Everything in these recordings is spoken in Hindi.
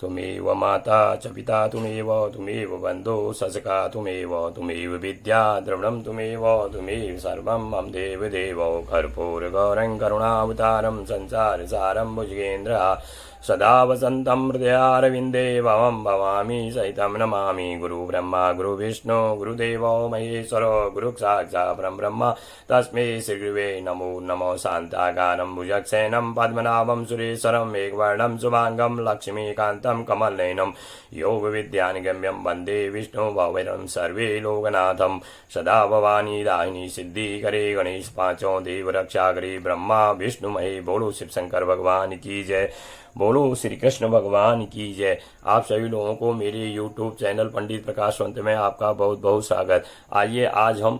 तुमेव माता च पिता तुमेव बन्धो ससका तुमेव विद्या द्रविणं तुमेव सर्वं मम देवदेवो कर्पूरगौरं करुणावतारं संसारसारं भुजगेन्द्रः सदा वसन्तं हृदयारविन्दे भवं भवामि सहितं नमामि गुरुब्रह्मा गुरुविष्णु गुरुदेवो महेश्वरो गुरुसाक्षात् परब्रह्म तस्मै श्रीगुरुवे नमो नमः शान्ताकारं भुजगशयनं पद्मनाभं सुरेश्वरं मेघवर्णं शुभांगं लक्ष्मीकान्तं कमलनयनं योगविद्यानिगम्यं वन्दे विष्णु भवरं सर्वे लोकनाथं सदा भवानी दाहिनी सिद्धिकरे गणेश पांचों देव रक्षा करे ब्रह्मा विष्णु महे बोलो शिव शंकर भगवान की जय। बोलो श्री कृष्ण भगवान की जय। आप सभी लोगों को मेरे YouTube चैनल पंडित प्रकाश पंत में आपका बहुत बहुत स्वागत। आइए आज हम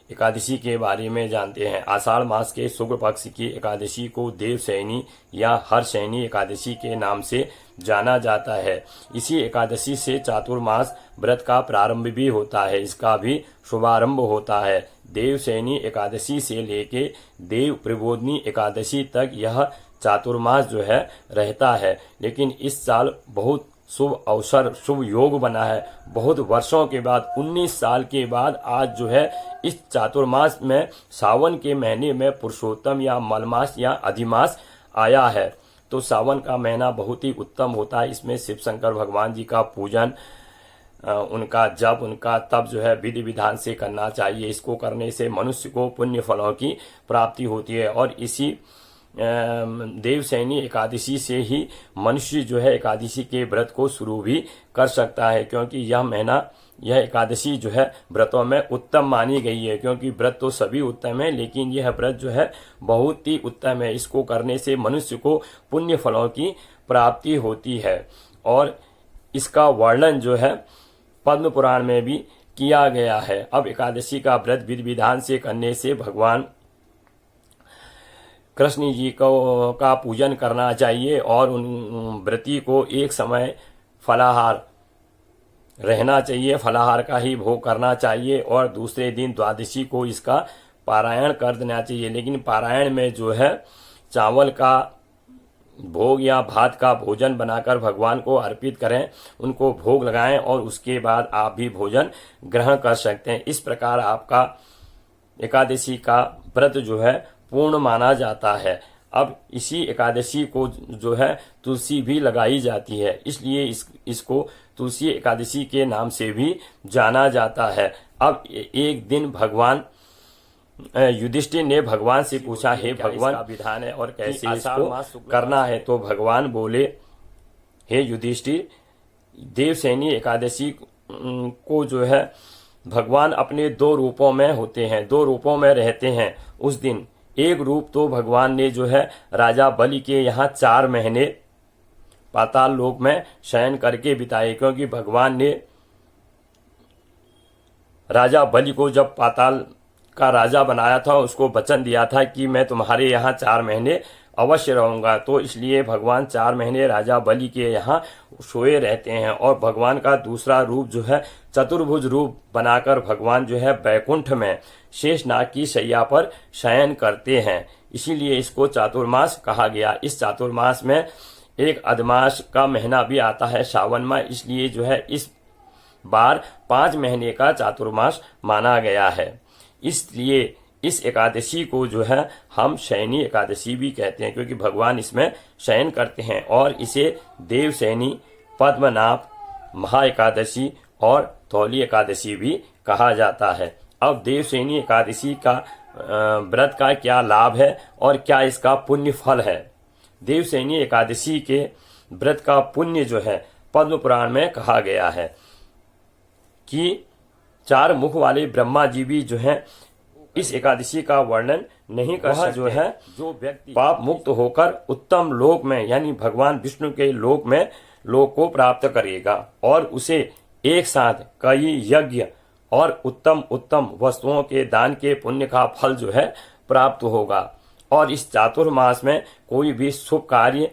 एकादशी के बारे में जानते हैं। आषाढ़ मास के शुक्ल पक्ष की एकादशी को देवशयनी या हरशयनी एकादशी के नाम से जाना जाता है। इसी एकादशी से चातुर्मास व्रत का प्रारंभ भी होता है, इसका भी शुभारंभ होता है। देवशयनी एकादशी से लेके देव प्रबोधनी एकादशी तक यह चातुर्मास जो है रहता है, लेकिन इस साल बहुत शुभ अवसर शुभ योग बना है। बहुत वर्षों के बाद 19 साल के बाद आज जो है इस चातुर्मास में सावन के महीने में पुरुषोत्तम या मलमास या अधिमास आया है। तो सावन का महीना बहुत ही उत्तम होता है। इसमें शिव शंकर भगवान जी का पूजन, उनका जप, उनका तप जो है विधि विधान से करना चाहिए। इसको करने से मनुष्य को पुण्य फलों की प्राप्ति होती है और इसी देवशयनी एकादशी से ही मनुष्य जो है एकादशी के व्रत को शुरू भी कर सकता है, क्योंकि यह महीना यह एकादशी जो है व्रतों में उत्तम मानी गई है। क्योंकि व्रत तो सभी उत्तम है, लेकिन यह व्रत जो है बहुत ही उत्तम है। इसको करने से मनुष्य को पुण्य फलों की प्राप्ति होती है और इसका वर्णन जो है पद्म पुराण में भी किया गया है। अब एकादशी का व्रत विधि विधान से करने से भगवान कृष्ण जी को का पूजन करना चाहिए और उन व्रती को एक समय फलाहार रहना चाहिए, फलाहार का ही भोग करना चाहिए और दूसरे दिन द्वादशी को इसका पारायण कर देना चाहिए। लेकिन पारायण में जो है चावल का भोग या भात का भोजन बनाकर भगवान को अर्पित करें, उनको भोग लगाएं और उसके बाद आप भी भोजन ग्रहण कर सकते हैं। इस प्रकार आपका एकादशी का व्रत जो है पूर्ण माना जाता है। अब इसी एकादशी को जो है तुलसी भी लगाई जाती है, इसलिए इसको तुलसी एकादशी के नाम से भी जाना जाता है। अब एक दिन भगवान युधिष्ठिर ने भगवान से पूछा, हे भगवान का विधान है और कैसे इसको करना है? तो भगवान बोले, हे युधिष्ठिर, देवशयनी एकादशी को जो है भगवान अपने दो रूपों में होते हैं, दो रूपों में रहते हैं। उस दिन एक रूप तो भगवान ने जो है राजा बलि के यहाँ 4 महीने पाताल लोक में शयन करके बिताए, क्योंकि भगवान ने राजा बलि को जब पाताल का राजा बनाया था उसको वचन दिया था कि मैं तुम्हारे यहाँ 4 महीने अवश्य रहूंगा। तो इसलिए भगवान 4 महीने राजा बलि के यहाँ सोए रहते हैं और भगवान का दूसरा रूप जो है चतुर्भुज रूप बनाकर भगवान जो है बैकुंठ में शेषनाग की शैया पर शयन करते हैं, इसीलिए इसको चातुर्मास कहा गया। इस चातुर्मास में एक अधमास का महीना भी आता है सावन में, इसलिए जो है इस बार 5 महीने का चातुर्मास माना गया है। इसलिए इस एकादशी को जो है हम शयनी एकादशी भी कहते हैं, क्योंकि भगवान इसमें शयन करते हैं और इसे देवशयनी, पद्मनाभ, महा एकादशी और धौली एकादशी भी कहा जाता है। अब देवशयनी एकादशी का व्रत का क्या लाभ है और क्या इसका पुण्य फल है? देवशयनी एकादशी के व्रत का पुण्य जो है पद्म पुराण में कहा गया है कि 4 मुख वाले ब्रह्मा जी भी जो है इस एकादशी का वर्णन नहीं कर सकते। जो है जो व्यक्ति पाप मुक्त होकर उत्तम लोक में यानी भगवान विष्णु के लोक में लोक को प्राप्त करेगा और उसे एक साथ कई यज्ञ और उत्तम उत्तम वस्तुओं के दान के पुण्य का फल जो है प्राप्त होगा। और इस चातुर्मास में कोई भी शुभ कार्य,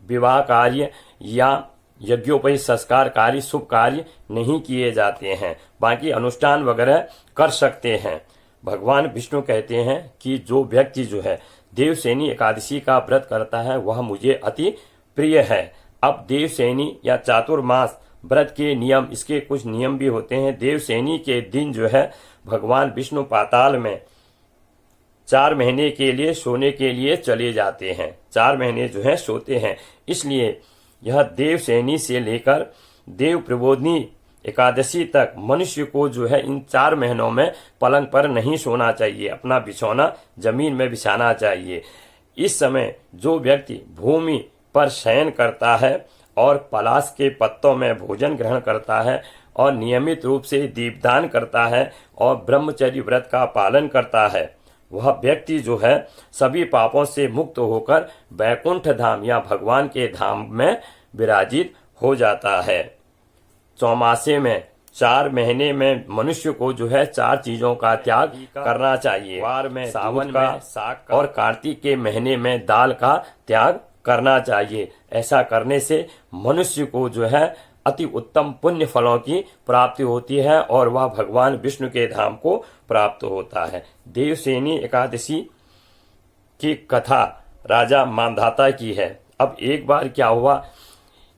विवाह कार्य या यज्ञोपवीत संस्कार कार्य, शुभ कार्य नहीं किए जाते हैं, बाकी अनुष्ठान वगैरह कर सकते हैं। भगवान विष्णु कहते हैं कि जो व्यक्ति जो है देवशयनी एकादशी का व्रत करता है वह मुझे अति प्रिय है। अब देवशयनी या चातुर्मास व्रत के नियम, इसके कुछ नियम भी होते हैं। देवशयनी के दिन जो है भगवान विष्णु पाताल में 4 महीने के लिए सोने के लिए चले जाते हैं। 4 महीने जो है सोते हैं। इसलिए यह देवशयनी से लेकर देव प्रबोधिनी एकादशी तक मनुष्य को जो है इन 4 महीनों में पलंग पर नहीं सोना चाहिए, अपना बिछौना जमीन में बिछाना चाहिए। इस समय जो व्यक्ति भूमि पर शयन करता है और पलाश के पत्तों में भोजन ग्रहण करता है और नियमित रूप से दीपदान करता है और ब्रह्मचर्य व्रत का पालन करता है, वह व्यक्ति जो है सभी पापों से मुक्त होकर वैकुंठ धाम या भगवान के धाम में विराजित हो जाता है। चौमासे में 4 महीने में मनुष्य को जो है 4 चीजों का त्याग करना चाहिए। वार में सावन में साग और कार्तिक के महीने में दाल का त्याग करना चाहिए। ऐसा करने से मनुष्य को जो है अति उत्तम पुण्य फलों की प्राप्ति होती है और वह भगवान विष्णु के धाम को प्राप्त होता है। देवशयनी एकादशी की कथा राजा मांधाता की है। अब एक बार क्या हुआ,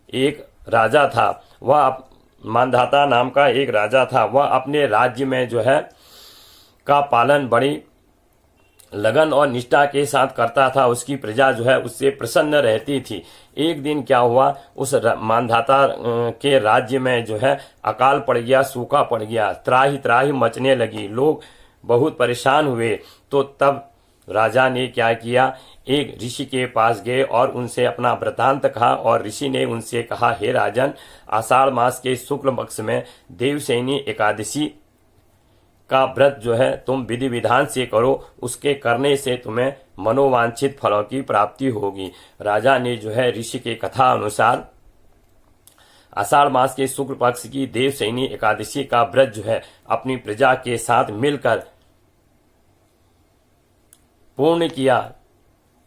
एक राजा था, वह मांधाता नाम का एक राजा था। वह अपने राज्य में जो है का पालन बड़ी लगन और निष्ठा के साथ करता था। उसकी प्रजा जो है उससे प्रसन्न रहती थी। एक दिन क्या हुआ, उस मांधाता के राज्य में जो है अकाल पड़ गया, सूखा पड़ गया, त्राही त्राही मचने लगी, लोग बहुत परेशान हुए। तो तब राजा ने क्या किया, एक ऋषि के पास गए और उनसे अपना वृतांत कहा और ऋषि ने उनसे कहा, हे राजन, आषाढ़ मास के शुक्ल पक्ष में देवशयनी एकादशी का व्रत जो है तुम विधि विधान से करो, उसके करने से तुम्हें मनोवांछित फलों की प्राप्ति होगी। राजा ने जो है ऋषि के कथा अनुसार आषाढ़ मास के शुक्ल पक्ष की देवशयनी एकादशी का व्रत जो है अपनी प्रजा के साथ मिलकर पूर्ण किया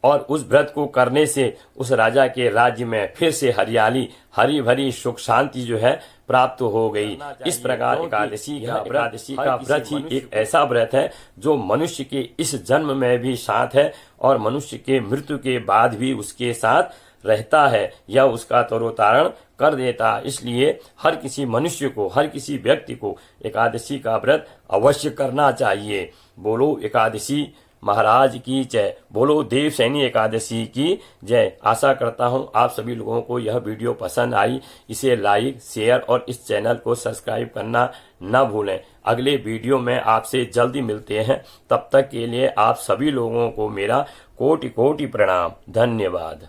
और उस व्रत को करने से उस राजा के राज्य में फिर से हरियाली, हरी भरी सुख शांति जो है प्राप्त हो गई। इस प्रकार एकादशी का व्रत ही एक ऐसा व्रत है जो मनुष्य के इस जन्म में भी साथ है और मनुष्य के मृत्यु के बाद भी उसके साथ रहता है या उसका तरोतारण कर देता। इसलिए हर किसी मनुष्य को, हर किसी व्यक्ति को एकादशी का व्रत अवश्य करना चाहिए। बोलो एकादशी महाराज की जय, बोलो देवशयनी एकादशी की जय। आशा करता हूं आप सभी लोगों को यह वीडियो पसंद आई। इसे लाइक, शेयर और इस चैनल को सब्सक्राइब करना न भूलें। अगले वीडियो में आपसे जल्दी मिलते हैं। तब तक के लिए आप सभी लोगों को मेरा कोटि कोटि प्रणाम। धन्यवाद।